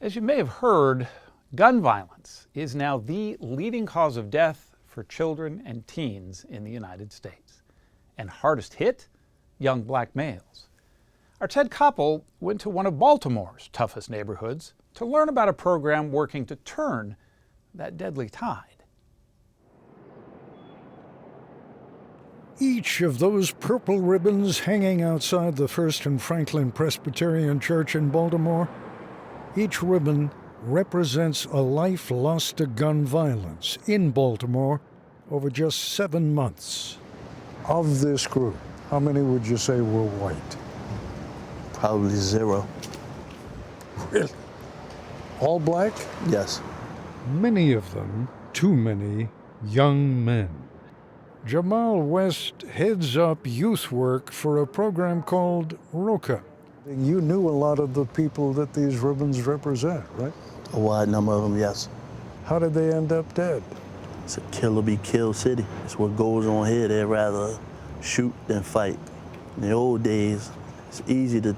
As you may have heard, gun violence is now the leading cause of death for children and teens in the United States. And hardest hit? Young black males. Our Ted Koppel went to one of Baltimore's toughest neighborhoods to learn about a program working to turn that deadly tide. Each of those purple ribbons hanging outside the First and Franklin Presbyterian Church in Baltimore, each ribbon represents a life lost to gun violence in Baltimore over just 7 months. Of this group, how many would you say were white? Probably 0. Really? All black? Yes. Many of them, too many, young men. Jamal West heads up youth work for a program called Roca. You knew a lot of the people that these ribbons represent, right? A wide number of them, yes. How did they end up dead? It's a kill or be killed city. It's what goes on here. They'd rather shoot than fight. In the old days, it's easy to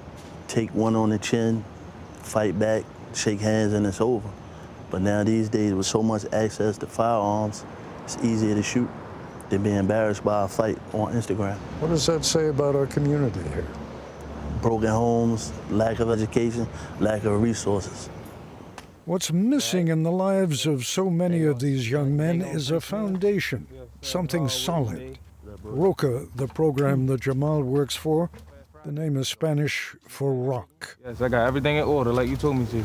take one on the chin, fight back, shake hands, and it's over. But now these days, with so much access to firearms, it's easier to shoot than be embarrassed by a fight on Instagram. What does that say about our community here? Broken homes, lack of education, lack of resources. What's missing in the lives of so many of these young men is a foundation, something solid. Roca, the program that Jamal works for, the name is Spanish for rock. Yes, I got everything in order like you told me to.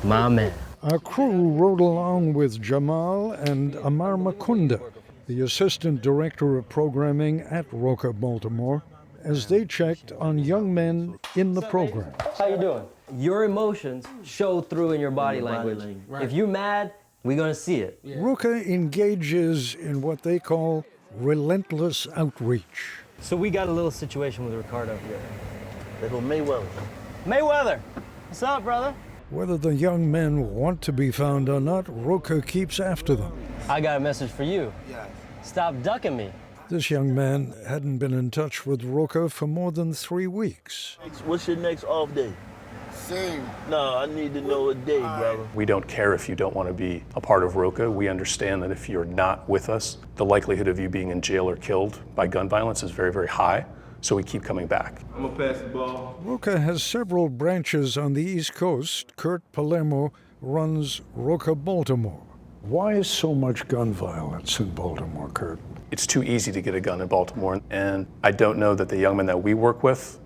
My man. Our crew rode along with Jamal and Amar Makunda, the assistant director of programming at Roca, Baltimore, as they checked on young men in the program. How you doing? Your emotions show through in your body language. Right. If you're mad, we're gonna see it. Yeah. Roca engages in what they call relentless outreach. So we got a little situation with Ricardo here. Little Mayweather. Mayweather, what's up, brother? Whether the young men want to be found or not, Roca keeps after them. I got a message for you. Yes. Stop ducking me. This young man hadn't been in touch with Roca for more than 3 weeks. What's your next off day? Same. No, I need to know a day, brother. We don't care if you don't want to be a part of Roca. We understand that if you're not with us, the likelihood of you being in jail or killed by gun violence is very, very high. So we keep coming back. I'm gonna pass the ball. Roca has several branches on the East Coast. Kurt Palermo runs Roca, Baltimore. Why is so much gun violence in Baltimore, Kurt? It's too easy to get a gun in Baltimore, and I don't know that the young men that we work with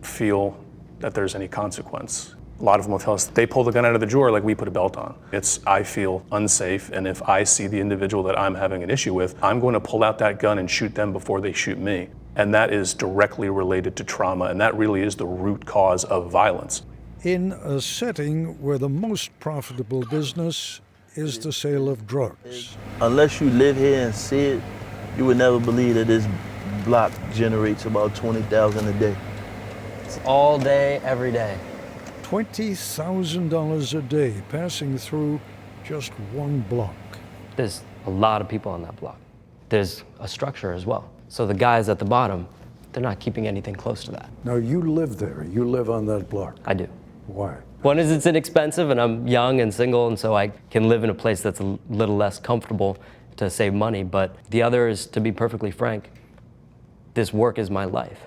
feel that there's any consequence. A lot of them will tell us they pull the gun out of the drawer like we put a belt on. I feel unsafe, and if I see the individual that I'm having an issue with, I'm going to pull out that gun and shoot them before they shoot me. And that is directly related to trauma, and that really is the root cause of violence. In a setting where the most profitable business is the sale of drugs. Unless you live here and see it, you would never believe that this block generates about 20,000 a day. It's all day, every day. $20,000 a day passing through just one block. There's a lot of people on that block. There's a structure as well. So the guys at the bottom, they're not keeping anything close to that. Now you live there, you live on that block. I do. Why? One is it's inexpensive and I'm young and single, and so I can live in a place that's a little less comfortable to save money. But the other is, to be perfectly frank, this work is my life.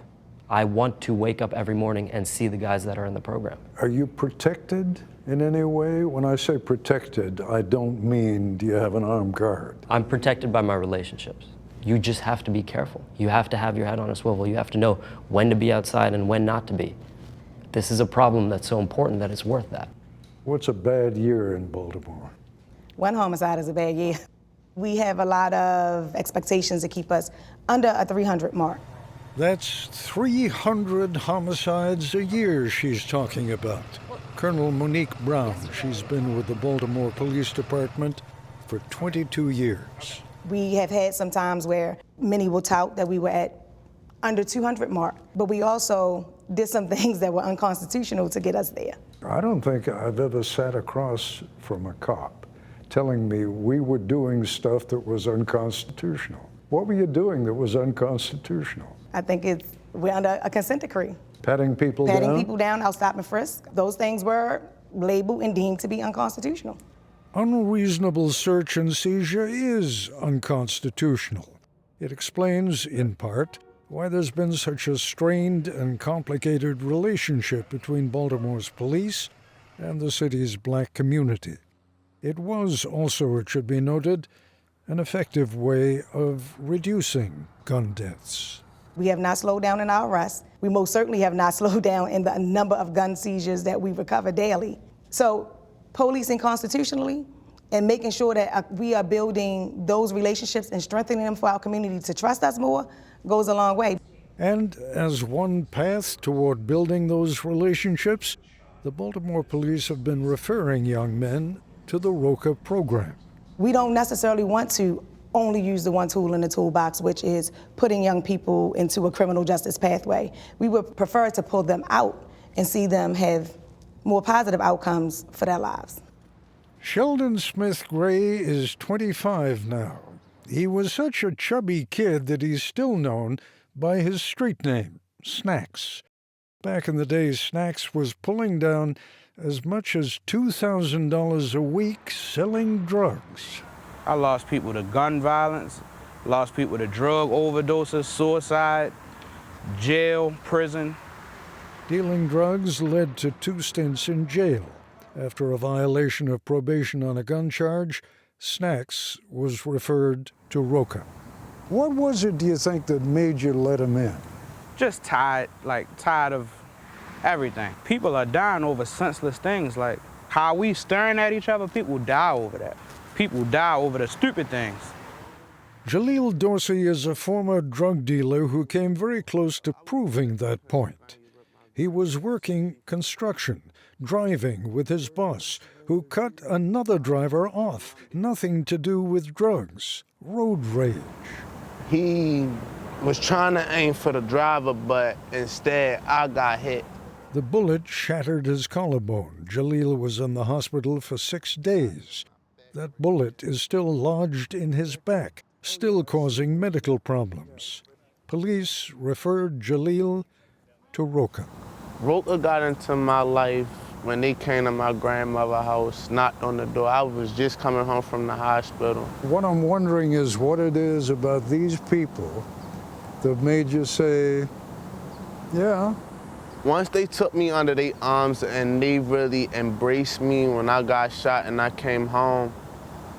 I want to wake up every morning and see the guys that are in the program. Are you protected in any way? When I say protected, I don't mean do you have an armed guard? I'm protected by my relationships. You just have to be careful. You have to have your head on a swivel. You have to know when to be outside and when not to be. This is a problem that's so important that it's worth that. What's a bad year in Baltimore? One homicide is a bad year. We have a lot of expectations to keep us under a 300 mark. That's 300 homicides a year she's talking about. Colonel Monique Brown, she's been with the Baltimore Police Department for 22 years. We have had some times where many will tout that we were at under 200 mark, but we also did some things that were unconstitutional to get us there. I don't think I've ever sat across from a cop telling me we were doing stuff that was unconstitutional. What were you doing that was unconstitutional? I think we're under a consent decree. Patting people down? Patting people down, I'll stop and frisk. Those things were labeled and deemed to be unconstitutional. Unreasonable search and seizure is unconstitutional. It explains, in part, why there's been such a strained and complicated relationship between Baltimore's police and the city's black community. It was also, it should be noted, an effective way of reducing gun deaths. We have not slowed down in our arrests. We most certainly have not slowed down in the number of gun seizures that we recover daily. So policing constitutionally and making sure that we are building those relationships and strengthening them for our community to trust us more goes a long way. And as one path toward building those relationships, the Baltimore police have been referring young men to the Roca program. We don't necessarily want to only use the one tool in the toolbox, which is putting young people into a criminal justice pathway. We would prefer to pull them out and see them have more positive outcomes for their lives. Sheldon Smith Gray is 25 now. He was such a chubby kid that he's still known by his street name, Snacks. Back in the day, Snacks was pulling down as much as $2,000 a week selling drugs. I lost people to gun violence, lost people to drug overdoses, suicide, jail, prison. Dealing drugs led to 2 stints in jail. After a violation of probation on a gun charge, Snacks was referred to Roca. What was it, do you think, that made you let him in? Just tired of everything. People are dying over senseless things, like how we staring at each other, people die over that. People die over the stupid things. Jaleel Dorsey is a former drug dealer who came very close to proving that point. He was working construction, driving with his boss, who cut another driver off. Nothing to do with drugs. Road rage. He was trying to aim for the driver, but instead I got hit. The bullet shattered his collarbone. Jaleel was in the hospital for 6 days. That bullet is still lodged in his back, still causing medical problems. Police referred Jaleel to Roca. Roca got into my life when they came to my grandmother's house, knocked on the door. I was just coming home from the hospital. What I'm wondering is what it is about these people that made you say, yeah. Once they took me under their arms and they really embraced me when I got shot and I came home,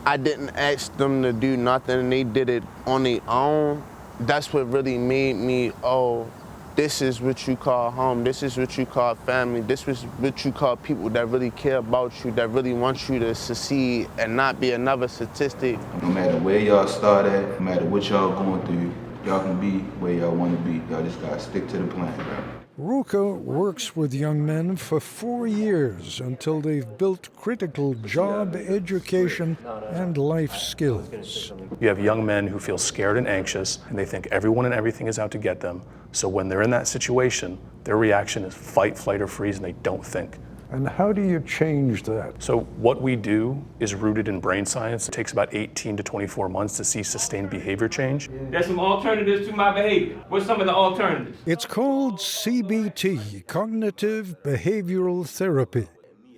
I didn't ask them to do nothing and they did it on their own. That's what really made me, oh, this is what you call home, this is what you call family, this is what you call people that really care about you, that really want you to succeed and not be another statistic. No matter where y'all start at, no matter what y'all going through, y'all can be where y'all want to be. Y'all just gotta stick to the plan, bro. Roca works with young men for 4 years until they've built critical job, education, and life skills. You have young men who feel scared and anxious, and they think everyone and everything is out to get them. So when they're in that situation, their reaction is fight, flight, or freeze, and they don't think. And how do you change that? So what we do is rooted in brain science. It takes about 18 to 24 months to see sustained behavior change. There's some alternatives to my behavior. What's some of the alternatives? It's called CBT, Cognitive Behavioral Therapy.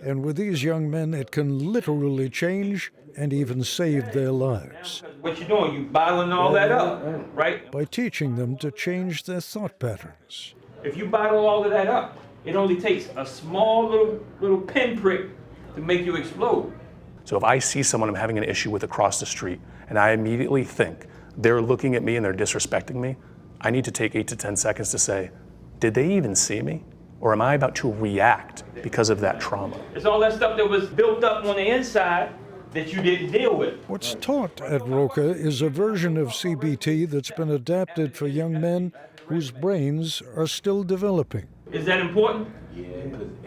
And with these young men, it can literally change and even save their lives. What you doing? You bottling all that up, right? By teaching them to change their thought patterns. If you bottle all of that up, it only takes a small little pinprick to make you explode. So if I see someone I'm having an issue with across the street and I immediately think they're looking at me and they're disrespecting me, I need to take 8 to 10 seconds to say, did they even see me? Or am I about to react because of that trauma? It's all that stuff that was built up on the inside that you didn't deal with. What's taught at Roca is a version of CBT that's been adapted for young men whose brains are still developing. Is that important?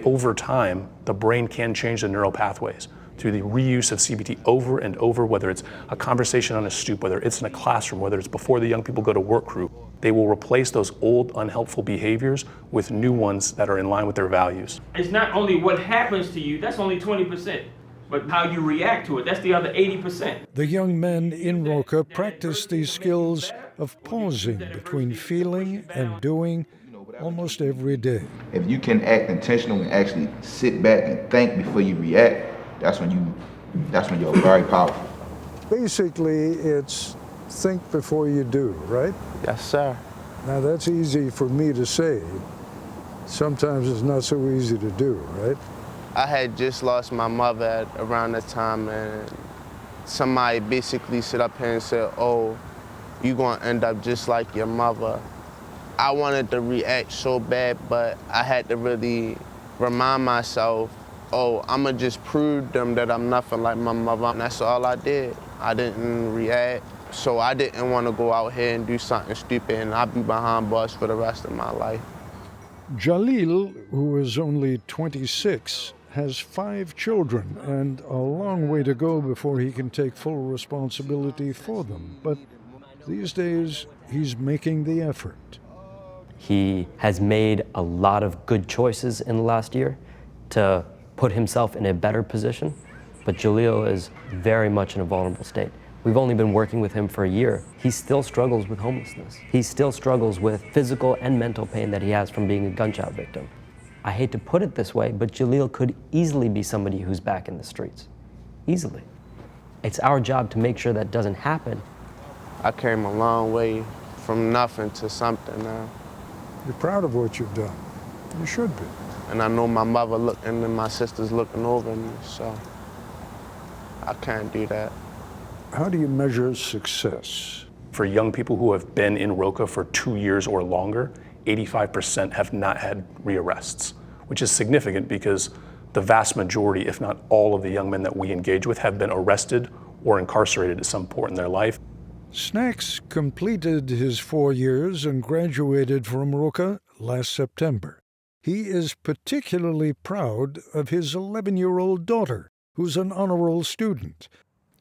Over time, the brain can change the neural pathways through the reuse of CBT over and over, whether it's a conversation on a stoop, whether it's in a classroom, whether it's before the young people go to work group. They will replace those old unhelpful behaviors with new ones that are in line with their values. It's not only what happens to you, that's only 20%, but how you react to it, that's the other 80%. The young men in Roca practice these skills of pausing between feeling and doing almost every day. If you can act intentional and actually sit back and think before you react, that's when you're very powerful. Basically, it's think before you do, right? Yes, sir. Now, that's easy for me to say. Sometimes it's not so easy to do, right? I had just lost my mother at around that time, and somebody basically stood up here and said, oh, you're gonna end up just like your mother. I wanted to react so bad, but I had to really remind myself, oh, I'ma just prove them that I'm nothing like my mother. And that's all I did. I didn't react, so I didn't want to go out here and do something stupid and I'd be behind bars for the rest of my life. Jalil, who is only 26, has 5 children and a long way to go before he can take full responsibility for them. But these days, he's making the effort. He has made a lot of good choices in the last year to put himself in a better position, but Jalil is very much in a vulnerable state. We've only been working with him for a year. He still struggles with homelessness. He still struggles with physical and mental pain that he has from being a gunshot victim. I hate to put it this way, but Jalil could easily be somebody who's back in the streets. Easily. It's our job to make sure that doesn't happen. I came a long way from nothing to something now. You're proud of what you've done. You should be. And I know my mother looking and my sister's looking over me, so I can't do that. How do you measure success? For young people who have been in Roca for 2 years or longer, 85% have not had rearrests, which is significant because the vast majority, if not all, of the young men that we engage with have been arrested or incarcerated at some point in their life. Snacks completed his 4 years and graduated from Roca last September. He is particularly proud of his 11-year-old daughter, who's an honor roll student.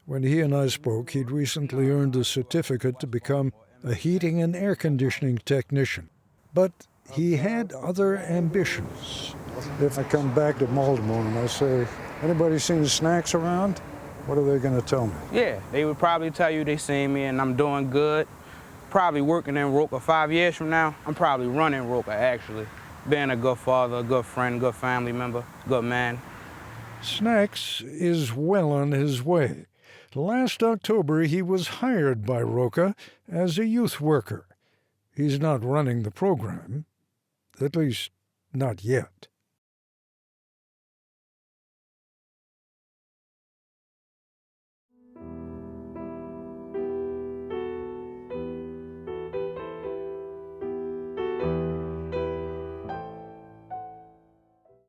When he and I spoke, he'd recently earned a certificate to become a heating and air conditioning technician. But he had other ambitions. If I come back to Baltimore and I say, anybody seen Snacks around? What are they going to tell me? Yeah, they would probably tell you they seen me and I'm doing good. Probably working in Roca 5 years from now. I'm probably running Roca, actually. Being a good father, a good friend, good family member, good man. Snacks is well on his way. Last October, he was hired by Roca as a youth worker. He's not running the program, at least not yet.